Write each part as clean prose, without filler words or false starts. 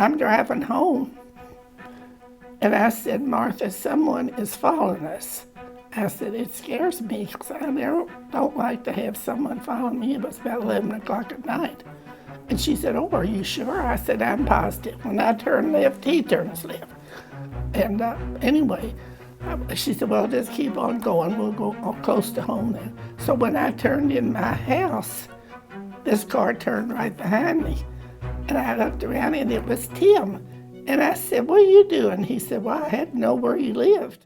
I'm driving home, and I said, Martha, someone is following us. I said, it scares me because I don't like to have someone following me. It was about 11 o'clock at night. And she said, oh, are you sure? I said, I'm positive. When I turn left, he turns left. And anyway, she said, well, just keep on going. We'll go close to home then. So when I turned in my house, this car turned right behind me. And I looked around, and it was Tim. And I said, what are you doing? He said, well, I had to know where you lived.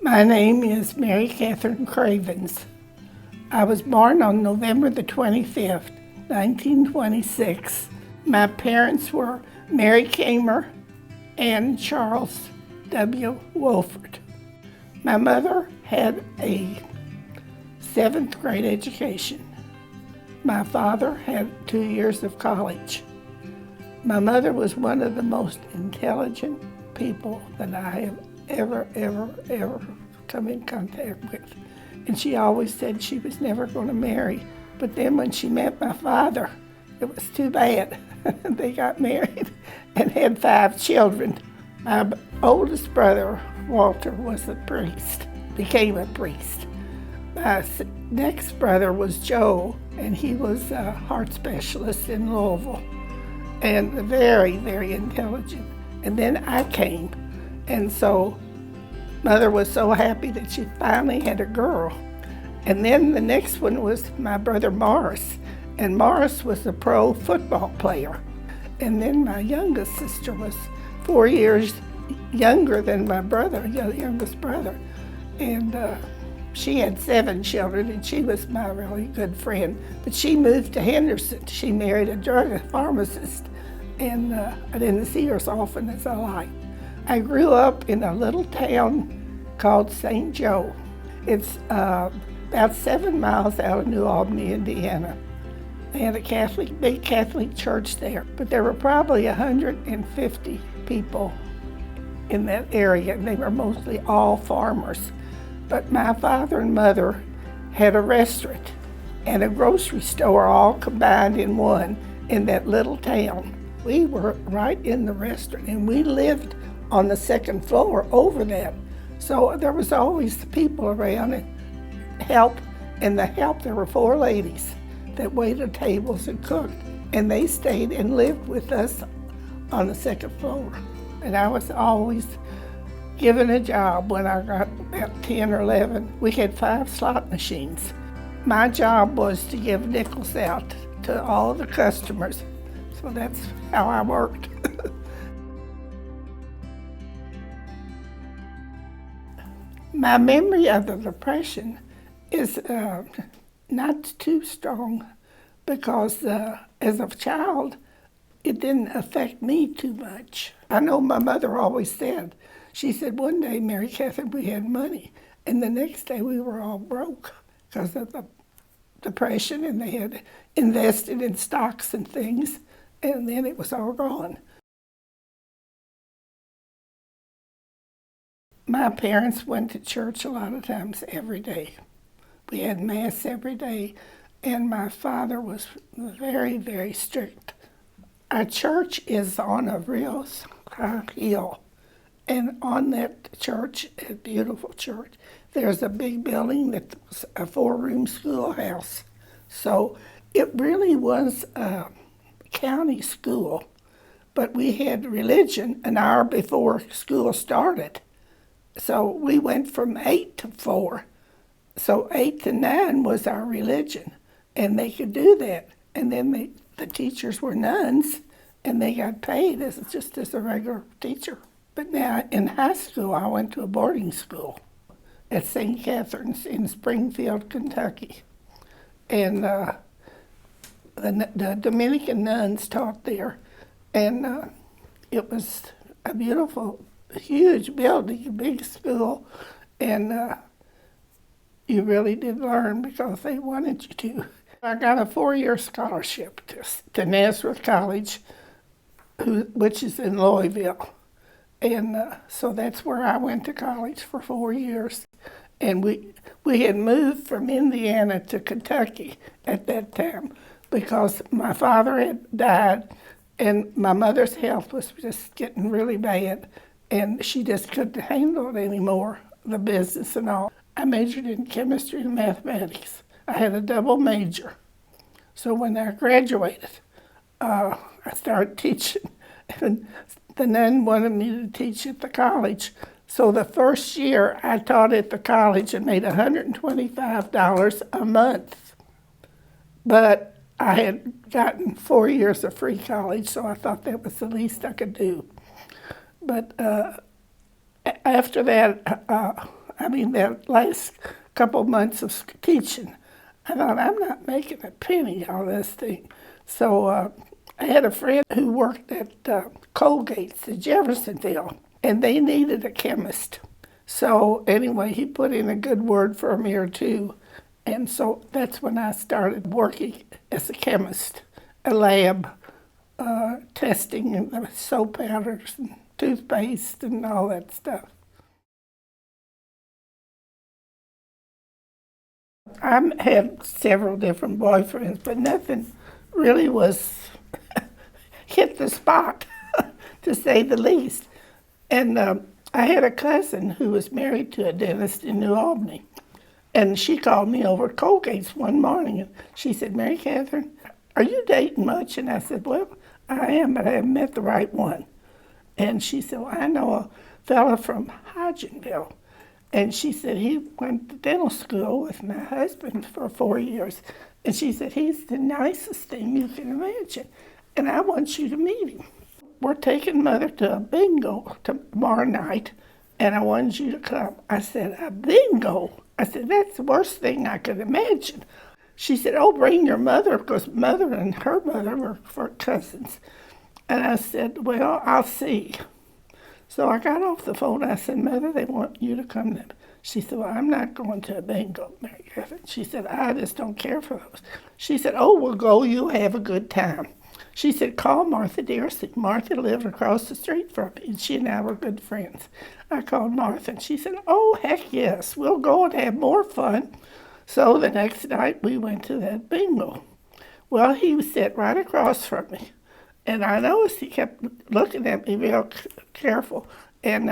My name is Mary Catherine Cravens. I was born on November the 25th, 1926. My parents were Mary Kamer and Charles W. Wolford. My mother had a 7th grade education. My father had 2 years of college. My mother was one of the most intelligent people that I have ever come in contact with. And she always said she was never going to marry. But then when she met my father, it was too bad. They got married and had 5 children. My oldest brother, Walter, was a priest, became a priest. My next brother was Joe, and he was a heart specialist in Louisville, and very intelligent. And then I came, and so Mother was so happy that she finally had a girl. And then the next one was my brother Morris, and Morris was a pro football player. And then my youngest sister was 4 years younger than my brother, youngest brother. And she had 7 children, and she was my really good friend. But she moved to Henderson. She married a drug pharmacist, and I didn't see her as often as I liked. I grew up in a little town called St. Joe. It's about 7 miles out of New Albany, Indiana. They had a big Catholic church there, but there were probably 150 people in that area, and they were mostly all farmers. But my father and mother had a restaurant and a grocery store all combined in one in that little town. We were right in the restaurant, and we lived on the 2nd floor over that. So there was always people around and help. And the help, there were 4 ladies that waited tables and cooked. And they stayed and lived with us on the 2nd floor. And I was always given a job when I got about 10 or 11. We had 5 slot machines. My job was to give nickels out to all the customers. So that's how I worked. My memory of the Depression is not too strong because as a child, it didn't affect me too much. I know my mother always said, she said, one day, Mary Catherine, we had money, and the next day we were all broke because of the Depression, and they had invested in stocks and things, and then it was all gone. My parents went to church a lot of times every day. We had Mass every day, and my father was very strict. Our church is on a real high hill, and on that church, a beautiful church, there's a big building that's a 4-room schoolhouse. So it really was a county school, but we had religion an hour before school started. So we went from 8 to 4. So 8 to 9 was our religion, and they could do that. And then the teachers were nuns, and they got paid just as a regular teacher. But now in high school, I went to a boarding school at St. Catherine's in Springfield, Kentucky. And the Dominican nuns taught there, and it was a beautiful, huge building, a big school, and you really did learn because they wanted you to. I got a 4-year scholarship to Nazareth College, which is in Louisville. And so that's where I went to college for 4 years. And we had moved from Indiana to Kentucky at that time because my father had died and my mother's health was just getting really bad and she just couldn't handle it anymore, the business and all. I majored in chemistry and mathematics. I had a double major. So when I graduated, I started teaching, and the nun wanted me to teach at the college. So the first year I taught at the college and made $125 a month. But I had gotten 4 years of free college, so I thought that was the least I could do. But after that, that last couple months of teaching, I thought, I'm not making a penny on this thing. So I had a friend who worked at Colgate's in Jeffersonville, and they needed a chemist. So anyway, he put in a good word for me or two. And so that's when I started working as a chemist, a lab, testing and soap powders and toothpaste and all that stuff. I had several different boyfriends, but nothing really was hit the spot, to say the least. And I had a cousin who was married to a dentist in New Albany. And she called me over at Colgate's one morning, and she said, Mary Catherine, are you dating much? And I said, well, I am, but I haven't met the right one. And she said, well, I know a fella from Hodgenville. And she said, he went to dental school with my husband for 4 years. And she said, he's the nicest thing you can imagine. And I want you to meet him. We're taking Mother to a bingo tomorrow night, and I wanted you to come. I said, a bingo? I said, that's the worst thing I could imagine. She said, oh, bring your mother, because Mother and her mother were cousins. And I said, well, I'll see. So I got off the phone. I said, Mother, they want you to come. She said, well, I'm not going to a bingo, Mary Catherine. She said, I just don't care for those. She said, oh, we'll go. You have a good time. She said, call Martha Dearsey. Martha lived across the street from me, and she and I were good friends. I called Martha, and she said, oh, heck yes, we'll go and have more fun. So the next night, we went to that bingo. Well, he was sitting right across from me, and I noticed he kept looking at me real careful, and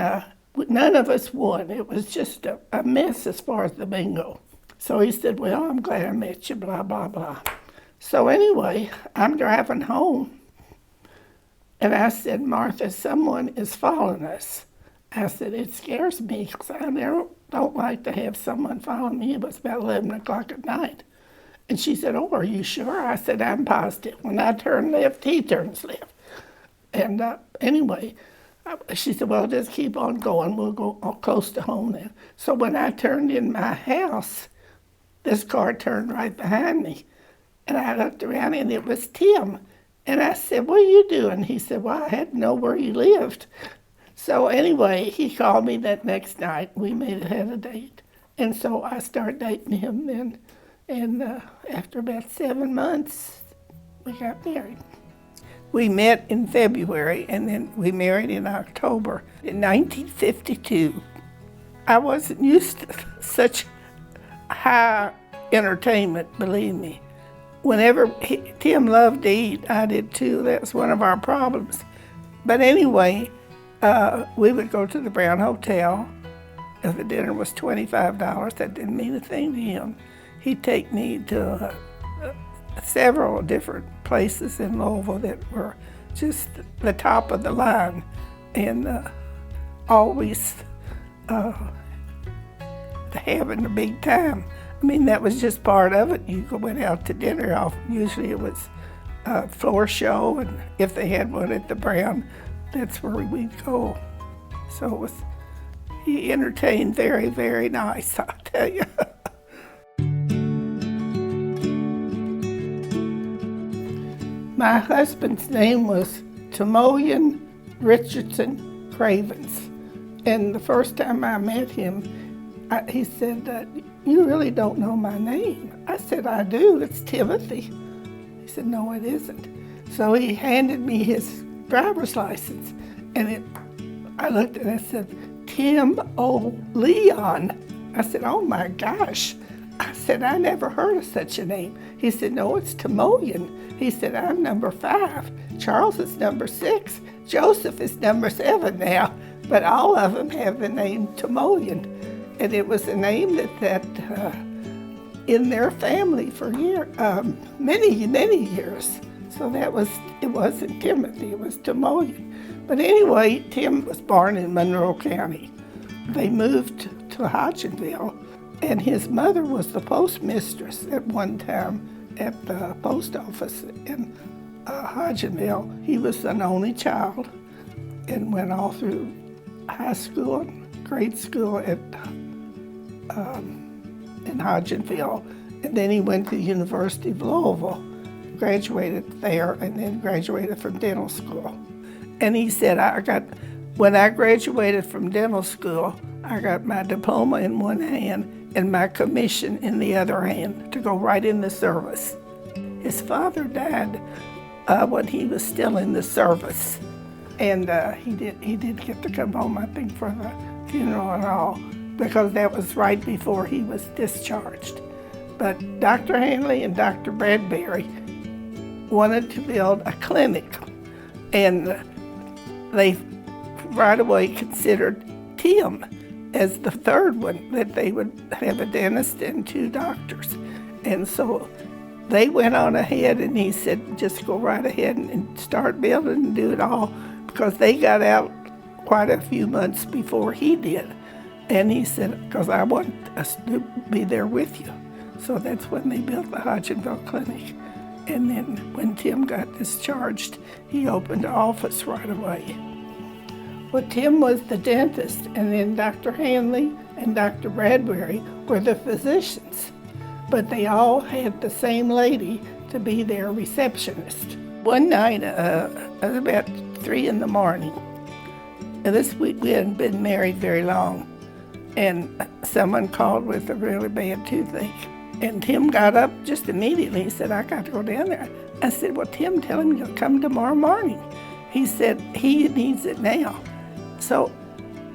none of us won. It was just a mess as far as the bingo. So he said, well, I'm glad I met you, blah, blah, blah. So anyway, I'm driving home, and I said, Martha, someone is following us. I said, it scares me because I don't like to have someone following me. It was about 11 o'clock at night. And she said, oh, are you sure? I said, I'm positive. When I turn left, he turns left. And anyway, she said, well, just keep on going. We'll go close to home then. So when I turned in my house, this car turned right behind me. And I looked around, and it was Tim. And I said, what are you doing? He said, well, I had to know where you lived. So anyway, he called me that next night. We had a date. And so I started dating him then. And after about 7 months, we got married. We met in February, and then we married in October in 1952. I wasn't used to such high entertainment, believe me. Whenever Tim loved to eat, I did too. That was one of our problems. But anyway, we would go to the Brown Hotel. If the dinner was $25, that didn't mean a thing to him. He'd take me to several different places in Louisville that were just the top of the line, and always having a big time. I mean, that was just part of it. You went out to dinner. Usually it was a floor show, and if they had one at the Brown, that's where we'd go. So he entertained very, very nice, I'll tell you. My husband's name was Timoleon Richardson Cravens. And the first time I met him, he said, you really don't know my name. I said, I do, it's Timothy. He said, no, it isn't. So he handed me his driver's license, and I looked and I said, Tim O'Leon. I said, oh my gosh. I said, I never heard of such a name. He said, no, it's Timoleon. He said, I'm number 5. Charles is number 6. Joseph is number 7 now. But all of them have the name Timoleon. And it was a name that in their family for many years. So it wasn't Timothy, it was Timoleon. But anyway, Tim was born in Monroe County. They moved to Hodgenville, and his mother was the postmistress at one time at the post office in Hodgenville. He was an only child and went all through high school and grade school in Hodgenville. And then he went to the University of Louisville, graduated there, and then graduated from dental school. And he said, when I graduated from dental school, I got my diploma in one hand and my commission in the other hand to go right in the service. His father died when he was still in the service. And he did get to come home, I think, for the funeral and all, because that was right before he was discharged. But Dr. Hanley and Dr. Bradbury wanted to build a clinic, and they right away considered Tim as the third one, that they would have a dentist and 2 doctors. And so they went on ahead, and he said, just go right ahead and start building and do it all, because they got out quite a few months before he did. And he said, because I want us to be there with you. So that's when they built the Hodgenville Clinic. And then when Tim got discharged, he opened an office right away. Well, Tim was the dentist, and then Dr. Hanley and Dr. Bradbury were the physicians. But they all had the same lady to be their receptionist. One night, it was about 3 in the morning, and we hadn't been married very long, and someone called with a really bad toothache. And Tim got up just immediately. He said, I got to go down there. I said, well, Tim, tell him you'll come tomorrow morning. He said, he needs it now. So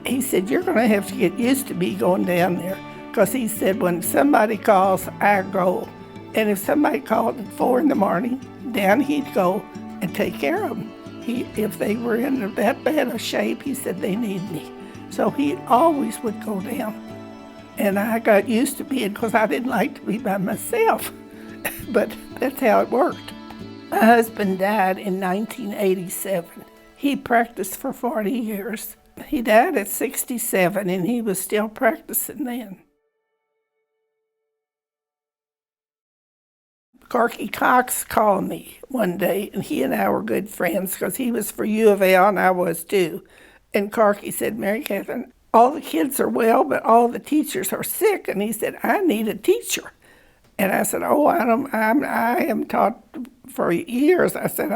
he said, you're going to have to get used to me going down there, because he said, when somebody calls, I go. And if somebody called at 4 in the morning, down he'd go and take care of them. If they were in that bad a shape, he said, they need me. So he always would go down. And I got used to being, because I didn't like to be by myself. But that's how it worked. My husband died in 1987. He practiced for 40 years. He died at 67, and he was still practicing then. Corky Cox called me one day, and he and I were good friends, because he was for U of L and I was too. And Corky said, Mary Catherine, all the kids are well, but all the teachers are sick. And he said, I need a teacher. And I said, oh, I am taught for years. I said,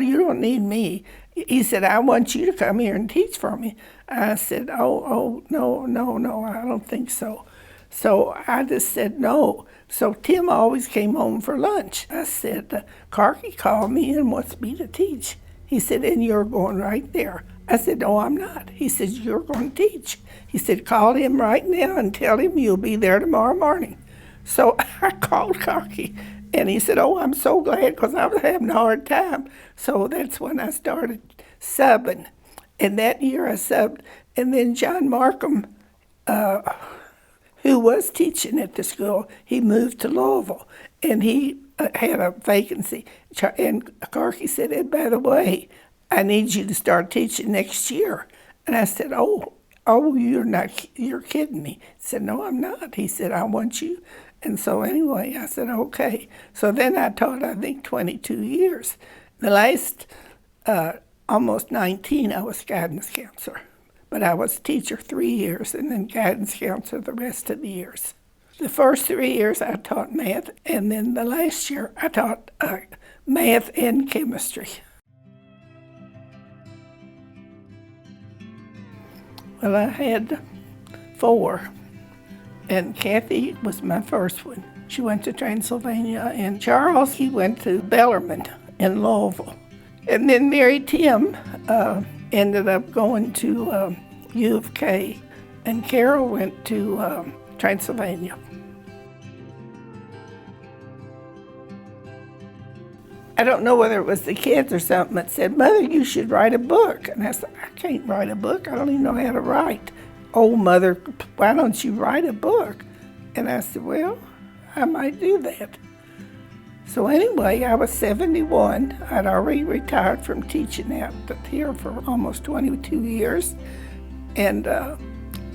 you don't need me. He said, I want you to come here and teach for me. I said, no, I don't think so. So I just said no. So Tim always came home for lunch. I said, Corky called me and wants me to teach. He said, and you're going right there. I said, no, I'm not. He said, you're going to teach. He said, call him right now and tell him you'll be there tomorrow morning. So I called Corky, and he said, oh, I'm so glad, because I was having a hard time. So that's when I started subbing. And that year I subbed. And then John Markham, who was teaching at the school, he moved to Louisville, and he had a vacancy. And Corky said, and by the way, I need you to start teaching next year. And I said, oh, you're kidding me. He said, no, I'm not. He said, I want you. And so anyway, I said, okay. So then I taught, I think, 22 years. The last almost 19, I was guidance counselor. But I was teacher 3 years, and then guidance counselor the rest of the years. The first 3 years I taught math, and then the last year I taught math and chemistry. Well, I had 4, and Kathy was my first one. She went to Transylvania, and Charles, he went to Bellarmine in Louisville. And then married Tim ended up going to U of K, and Carol went to Transylvania. I don't know whether it was the kids or something that said, "Mother, you should write a book." And I said, "I can't write a book. I don't even know how to write." "Oh, Mother, why don't you write a book?" And I said, "Well, I might do that." So anyway, I was 71. I'd already retired from teaching out here for almost 22 years. And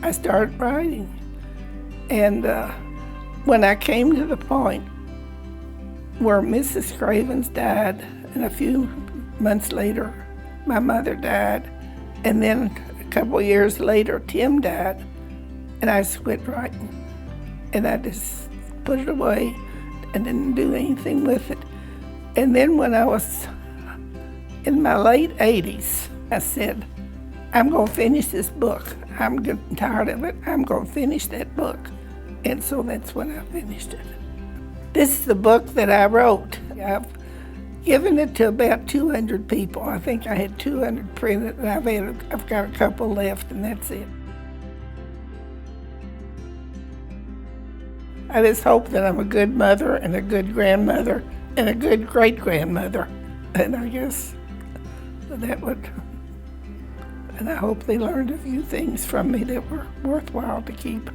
I started writing. And when I came to the point where Mrs. Cravens died, and a few months later, my mother died, and then a couple of years later, Tim died, and I just quit writing. And I just put it away and didn't do anything with it. And then when I was in my late 80s, I said, "I'm going to finish this book. I'm getting tired of it. I'm going to finish that book." And so that's when I finished it. This is the book that I wrote. I've given it to about 200 people. I think I had 200 printed, and I've got a couple left, and that's it. I just hope that I'm a good mother and a good grandmother and a good great-grandmother. And I guess that would, and I hope they learned a few things from me that were worthwhile to keep.